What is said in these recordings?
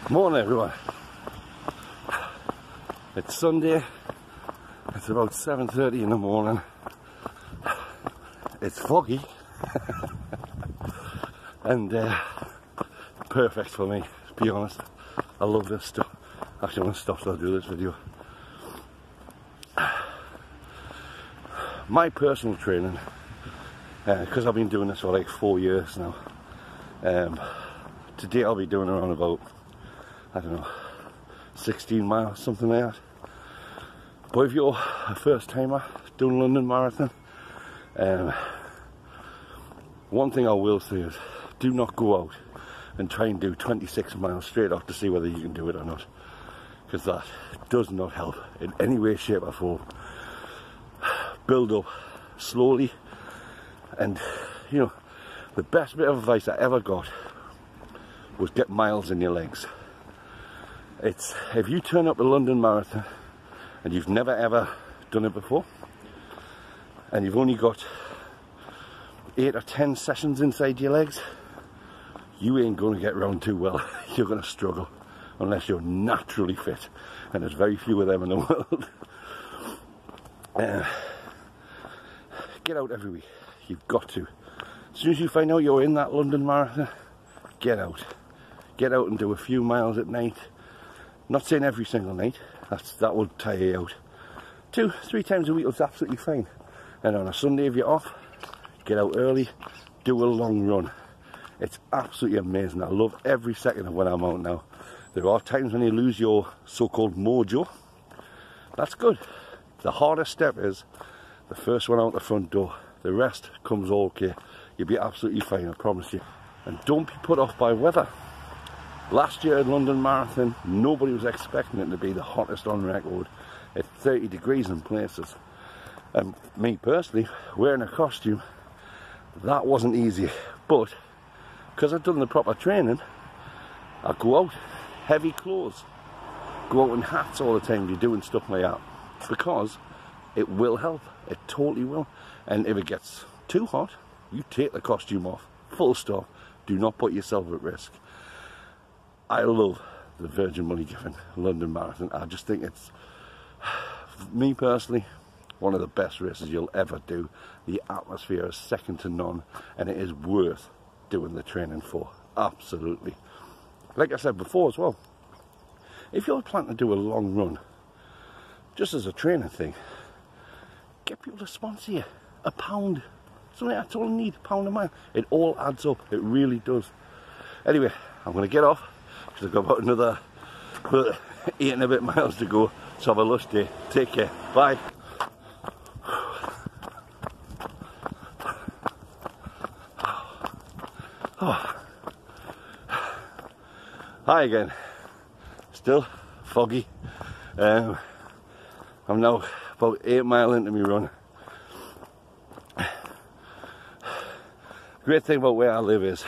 Morning everyone. It's Sunday. It's about 7:30 in the morning. It's foggy and perfect for me, to be honest. I love this stuff. Actually, I'm going to stop till I do this video. My personal training, because I've been doing this for like 4 years now, today I'll be doing around about, I don't know, 16 miles, something like that. But if you're a first timer doing London Marathon, one thing I will say is, do not go out and try and do 26 miles straight off to see whether you can do it or not, because that does not help in any way, shape or form. Build up slowly, and you know, the best bit of advice I ever got was get miles in your legs. It's, if you turn up a London Marathon and you've never ever done it before, and you've only got 8 or 10 sessions inside your legs, you ain't going to get round too well. You're going to struggle unless you're naturally fit, and there's very few of them in the world. Get out every week. You've got to. As soon as you find out you're in that London Marathon, get out. Get out and do a few miles at night. Not saying every single night, that will tire you out. 2-3 times a week is absolutely fine. And on a Sunday if you're off, get out early, do a long run. It's absolutely amazing. I love every second of when I'm out now. There are times when you lose your so-called mojo. That's good. The hardest step is the first one out the front door. The rest comes okay. You'll be absolutely fine, I promise you. And don't be put off by weather. Last year at London Marathon, nobody was expecting it to be the hottest on record. It's 30 degrees in places. And me personally, wearing a costume, that wasn't easy. But because I've done the proper training, I go out, heavy clothes, go out in hats all the time, you're doing stuff like that. Because it will help, it totally will. And if it gets too hot, you take the costume off, full stop. Do not put yourself at risk. I love the Virgin Money Given London Marathon. I just think it's, me personally, one of the best races you'll ever do. The atmosphere is second to none, and it is worth doing the training for. Absolutely. Like I said before as well, if you're planning to do a long run, just as a training thing, get people to sponsor you. £1. Something that's all you need, £1 a mile. It all adds up, it really does. Anyway, I'm going to get off, because I've got about another 8 and a bit miles to go. So have a lush day. Take care. Bye. Oh. Hi again. Still foggy. I'm now about 8 miles into my run. The great thing about where I live is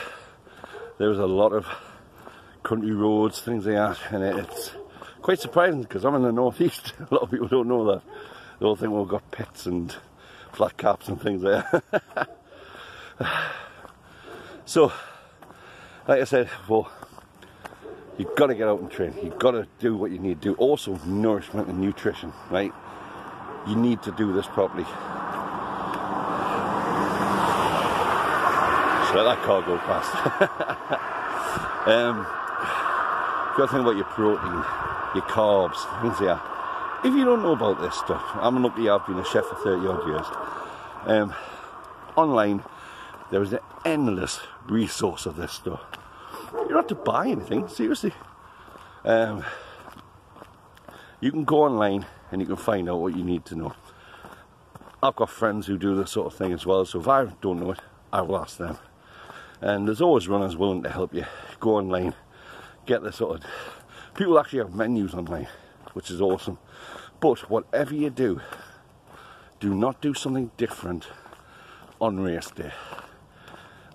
there's a lot of country roads, things like that, and it's quite surprising because I'm in the northeast. A lot of people don't know that. They all think we've got pits and flat caps and things like that. So, like I said before, you've got to get out and train. You've got to do what you need to do. Also, nourishment and nutrition, right? You need to do this properly. Just let that car go past. You've got to think about your protein, your carbs, things like that. If you don't know about this stuff, I'm lucky I've been a chef for 30 odd years. Online, there is an endless resource of this stuff. You don't have to buy anything, seriously. You can go online and you can find out what you need to know. I've got friends who do this sort of thing as well, so if I don't know it, I will ask them. And there's always runners willing to help you. Go online, get the sort of... People actually have menus online, which is awesome. But whatever you do, do not do something different on race day.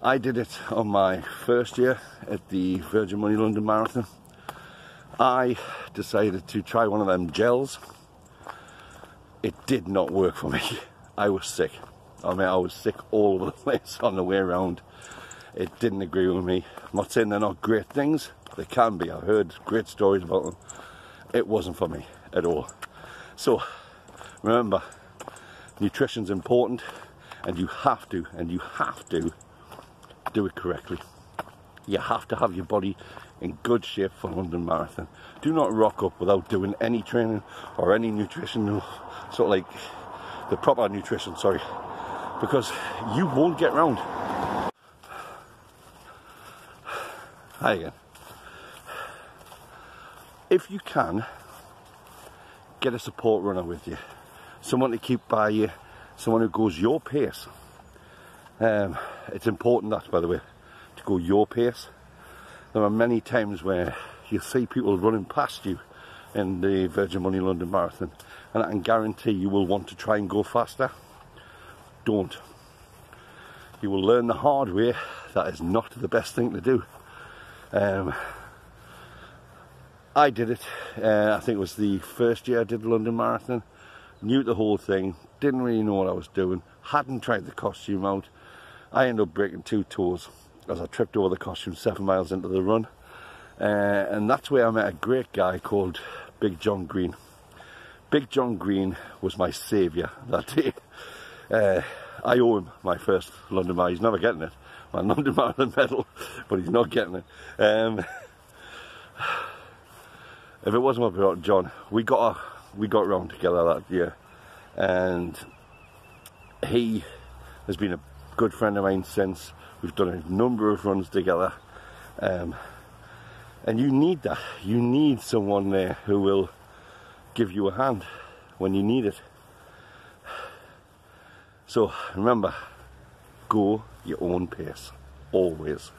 I did it on my first year at the Virgin Money London Marathon. I decided to try one of them gels. It did not work for me. I was sick. I mean, I was sick all over the place on the way around. It didn't agree with me. I'm not saying they're not great things, They can be. I've heard great stories about them. It wasn't for me at all. So remember, nutrition's important, and you have to do it correctly. You have to have your body in good shape for London Marathon. Do not rock up without doing any training or any nutrition, sort of like the proper nutrition, sorry, because you won't get round. Hi again. If you can, get a support runner with you, someone to keep by you, someone who goes your pace. It's important that, by the way, to go your pace. There are many times where you see people running past you in the Virgin Money London Marathon, and I can guarantee you will want to try and go faster. Don't. You will learn the hard way that is not the best thing to do. I did it, I think it was the first year I did the London Marathon. Knew the whole thing, didn't really know what I was doing, hadn't tried the costume out. I ended up breaking 2 toes as I tripped over the costume 7 miles into the run. And that's where I met a great guy called Big John Green. Big John Green was my saviour that day. I owe him my first London Marathon. He's never getting it, my London Marathon medal, but he's not getting it. If it wasn't for John, we got around together that year, and he has been a good friend of mine since. We've done a number of runs together, and you need that. You need someone there who will give you a hand when you need it. So remember, go your own pace, always.